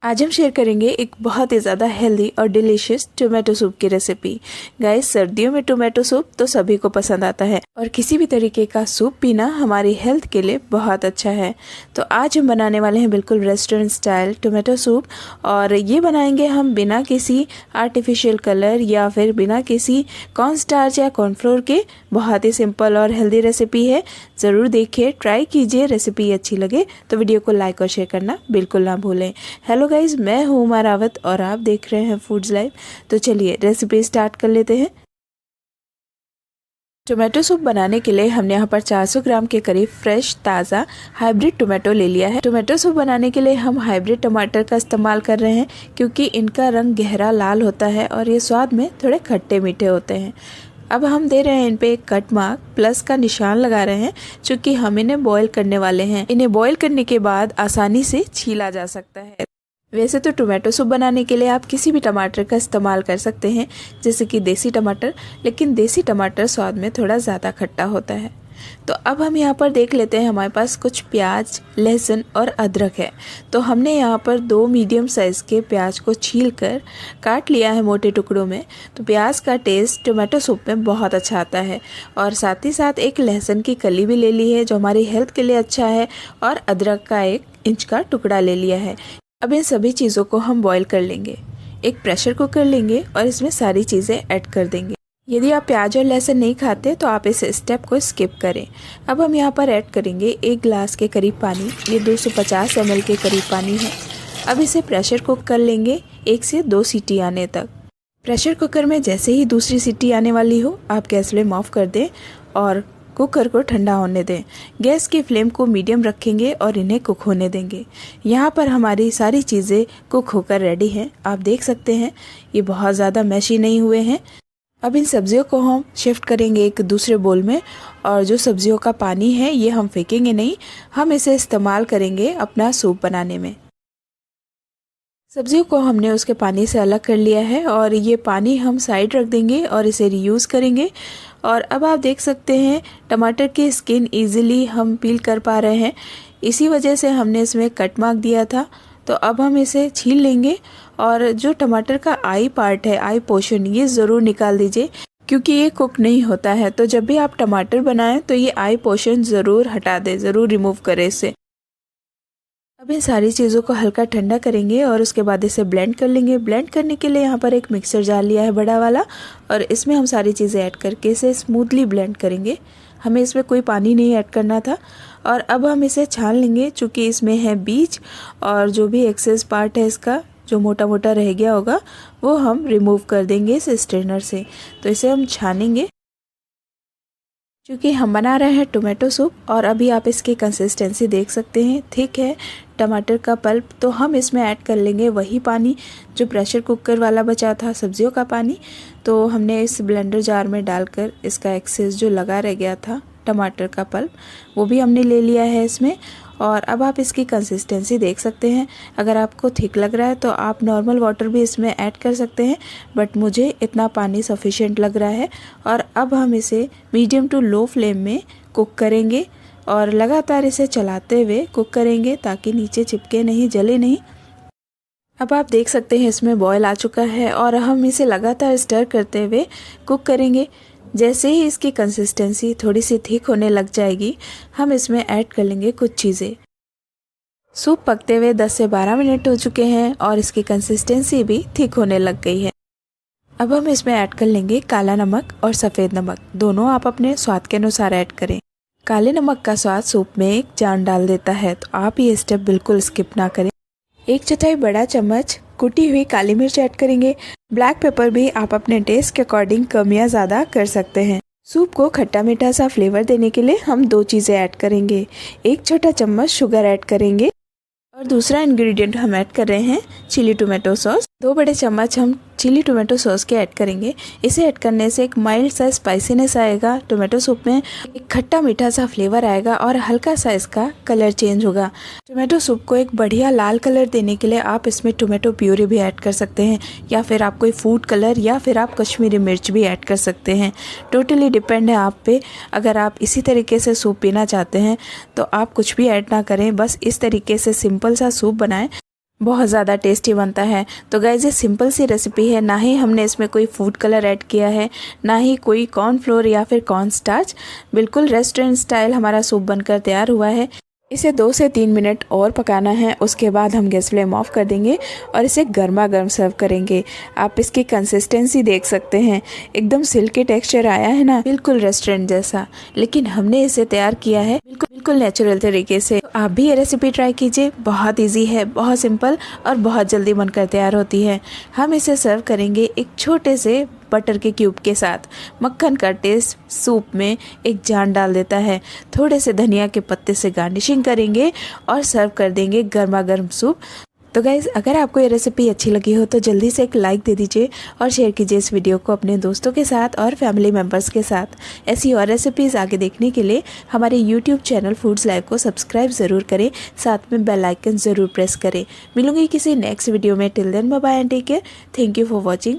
आज हम शेयर करेंगे एक बहुत ही ज़्यादा हेल्दी और डिलीशियस टोमेटो सूप की रेसिपी। गाइस, सर्दियों में टोमेटो सूप तो सभी को पसंद आता है और किसी भी तरीके का सूप पीना हमारी हेल्थ के लिए बहुत अच्छा है। तो आज हम बनाने वाले हैं बिल्कुल रेस्टोरेंट स्टाइल टोमेटो सूप, और ये बनाएंगे हम बिना किसी आर्टिफिशियल कलर या फिर बिना किसी कॉर्न स्टार्च या कॉर्नफ्लोर के। बहुत ही सिंपल और हेल्दी रेसिपी है, ज़रूर देखिए, ट्राई कीजिए। रेसिपी अच्छी लगे तो वीडियो को लाइक और शेयर करना बिल्कुल ना भूलें। हेलो गाइज, मैं हूँ उमा रावत और आप देख रहे हैं फूड्स लाइव। तो चलिए रेसिपी स्टार्ट कर लेते हैं। टोमेटो सूप बनाने के लिए हमने यहाँ पर 400 ग्राम के करीब फ्रेश ताज़ा हाइब्रिड टोमेटो ले लिया है। टोमेटो सूप बनाने के लिए हम हाइब्रिड टमाटर का इस्तेमाल कर रहे हैं क्योंकि इनका रंग गहरा लाल होता है और ये स्वाद में थोड़े खट्टे मीठे होते हैं। अब हम दे रहे हैं इन पे एक कट मार्क प्लस का निशान लगा रहे हैं, क्योंकि हम इन्हें बॉईल करने वाले हैं। इन्हें बॉईल करने के बाद आसानी से छीला जा सकता है। वैसे तो टोमेटो सूप बनाने के लिए आप किसी भी टमाटर का इस्तेमाल कर सकते हैं, जैसे कि देसी टमाटर, लेकिन देसी टमाटर स्वाद में थोड़ा ज़्यादा खट्टा होता है। तो अब हम यहाँ पर देख लेते हैं, हमारे पास कुछ प्याज, लहसुन और अदरक है। तो हमने यहाँ पर 2 मीडियम साइज़ के प्याज को छील कर काट लिया है मोटे टुकड़ों में। तो प्याज का टेस्ट टोमेटो सूप में बहुत अच्छा आता है। और साथ ही साथ एक लहसुन की कली भी ले ली है जो हमारी हेल्थ के लिए अच्छा है, और अदरक का 1 इंच का टुकड़ा ले लिया है। अब इन सभी चीज़ों को हम बॉईल कर लेंगे। एक प्रेशर कुकर लेंगे और इसमें सारी चीज़ें ऐड कर देंगे। यदि आप प्याज और लहसुन नहीं खाते तो आप इस स्टेप को स्किप करें। अब हम यहाँ पर ऐड करेंगे 1 गिलास के करीब पानी। ये 250 ml के करीब पानी है। अब इसे प्रेशर कुक कर लेंगे 1 से 2 सीटी आने तक। प्रेशर कुकर में जैसे ही दूसरी सीटी आने वाली हो, आप गैस फ्लेम ऑफ कर दें और कुकर को ठंडा होने दें। गैस की फ्लेम को मीडियम रखेंगे और इन्हें कुक होने देंगे। यहाँ पर हमारी सारी चीज़ें कुक होकर रेडी हैं। आप देख सकते हैं ये बहुत ज़्यादा मैशी नहीं हुए हैं। अब इन सब्जियों को हम शिफ्ट करेंगे एक दूसरे बोल में, और जो सब्जियों का पानी है ये हम फेंकेंगे नहीं, हम इसे इस्तेमाल करेंगे अपना सूप बनाने में। सब्जियों को हमने उसके पानी से अलग कर लिया है और ये पानी हम साइड रख देंगे और इसे रीयूज़ करेंगे। और अब आप देख सकते हैं टमाटर की स्किन इजीली हम पील कर पा रहे हैं, इसी वजह से हमने इसमें कट मार्क दिया था। तो अब हम इसे छील लेंगे और जो टमाटर का आई पार्ट है, आई पोर्शन, ये ज़रूर निकाल दीजिए क्योंकि ये कुक नहीं होता है। तो जब भी आप टमाटर बनाएं तो ये आई पोर्शन ज़रूर हटा दें, ज़रूर रिमूव करें इसे। अब इन सारी चीज़ों को हल्का ठंडा करेंगे और उसके बाद इसे ब्लेंड कर लेंगे। ब्लेंड करने के लिए यहाँ पर एक मिक्सर जार लिया है बड़ा वाला, और इसमें हम सारी चीज़ें ऐड करके इसे स्मूथली ब्लेंड करेंगे। हमें इसमें कोई पानी नहीं ऐड करना था। और अब हम इसे छान लेंगे, चूँकि इसमें है बीज और जो भी एक्सेस पार्ट है इसका, जो मोटा मोटा रह गया होगा, वो हम रिमूव कर देंगे इस स्ट्रेनर से। तो इसे हम छानेंगे। क्योंकि हम बना रहे हैं टोमेटो सूप, और अभी आप इसकी कंसिस्टेंसी देख सकते हैं, थिक है टमाटर का पल्प। तो हम इसमें ऐड कर लेंगे वही पानी जो प्रेशर कुकर वाला बचा था, सब्जियों का पानी। तो हमने इस ब्लेंडर जार में डालकर इसका एक्सेस जो लगा रह गया था टमाटर का पल्प, वो भी हमने ले लिया है इसमें। और अब आप इसकी कंसिस्टेंसी देख सकते हैं। अगर आपको थिक लग रहा है तो आप नॉर्मल वाटर भी इसमें ऐड कर सकते हैं, बट मुझे इतना पानी सफिशिएंट लग रहा है। और अब हम इसे मीडियम टू लो फ्लेम में कुक करेंगे और लगातार इसे चलाते हुए कुक करेंगे ताकि नीचे चिपके नहीं, जले नहीं। अब आप देख सकते हैं इसमें बॉयल आ चुका है और हम इसे लगातार स्टर करते हुए कुक करेंगे। जैसे ही इसकी कंसिस्टेंसी थोड़ी सी थिक होने लग जाएगी, हम इसमें ऐड कर लेंगे कुछ चीज़ें। सूप पकते हुए 10 से 12 मिनट हो चुके हैं और इसकी कंसिस्टेंसी भी थिक होने लग गई है। अब हम इसमें ऐड कर लेंगे काला नमक और सफ़ेद नमक, दोनों आप अपने स्वाद के अनुसार ऐड करें। काले नमक का स्वाद सूप में एक जान डाल देता है, तो आप ये स्टेप बिल्कुल स्किप ना करें। 1/4 बड़ा चम्मच कुटी हुई काली मिर्च ऐड करेंगे। ब्लैक पेपर भी आप अपने टेस्ट के अकॉर्डिंग कम या ज़्यादा कर सकते हैं। सूप को खट्टा मीठा सा फ्लेवर देने के लिए हम 2 चीज़ें ऐड करेंगे। 1 छोटा चम्मच शुगर ऐड करेंगे और दूसरा इंग्रेडिएंट हम ऐड कर रहे हैं चिली टोमेटो सॉस। 2 बड़े चम्मच हम चिली टोमेटो सॉस के ऐड करेंगे। इसे ऐड करने से एक माइल्ड सा स्पाइसीनेस आएगा टोमेटो सूप में, एक खट्टा मीठा सा फ्लेवर आएगा और हल्का सा इसका कलर चेंज होगा। टोमेटो सूप को एक बढ़िया लाल कलर देने के लिए आप इसमें टोमेटो प्यूरी भी ऐड कर सकते हैं, या फिर आप कोई फूड कलर या फिर आप कश्मीरी मिर्च भी ऐड कर सकते हैं। टोटली डिपेंड है आप पे। अगर आप इसी तरीके से सूप पीना चाहते हैं तो आप कुछ भी ऐड ना करें, बस इस तरीके से सिंपल सा सूप बनाएं। बहुत ज़्यादा टेस्टी बनता है। तो गाइस ये सिंपल सी रेसिपी है, ना ही हमने इसमें कोई फूड कलर ऐड किया है, ना ही कोई कॉर्नफ्लोर या फिर कॉर्न स्टार्च। बिल्कुल रेस्टोरेंट स्टाइल हमारा सूप बनकर तैयार हुआ है। इसे 2 से 3 मिनट और पकाना है, उसके बाद हम गैस फ्लेम ऑफ कर देंगे और इसे गर्मा गर्म सर्व करेंगे। आप इसकी कंसिस्टेंसी देख सकते हैं, एकदम सिल्की टेक्सचर आया है ना, बिल्कुल रेस्टोरेंट जैसा। लेकिन हमने इसे तैयार किया है बिल्कुल नेचुरल तरीके से। तो आप भी ये रेसिपी ट्राई कीजिए, बहुत ईजी है, बहुत सिंपल और बहुत जल्दी बनकर तैयार होती है। हम इसे सर्व करेंगे एक छोटे से बटर के क्यूब के साथ। मक्खन का टेस्ट सूप में एक जान डाल देता है। थोड़े से धनिया के पत्ते से गार्निशिंग करेंगे और सर्व कर देंगे गर्मा गर्म सूप। तो गाइज़ अगर आपको ये रेसिपी अच्छी लगी हो तो जल्दी से एक लाइक दे दीजिए और शेयर कीजिए इस वीडियो को अपने दोस्तों के साथ और फैमिली मेम्बर्स के साथ। ऐसी और रेसिपीज़ आगे देखने के लिए हमारे यूट्यूब चैनल फूड्स लाइव को सब्सक्राइब ज़रूर करें, साथ में बेल आइकन ज़रूर प्रेस करें। मिलूंगी किसी नेक्स्ट वीडियो में। Till then bye bye and take care. Thank you for watching.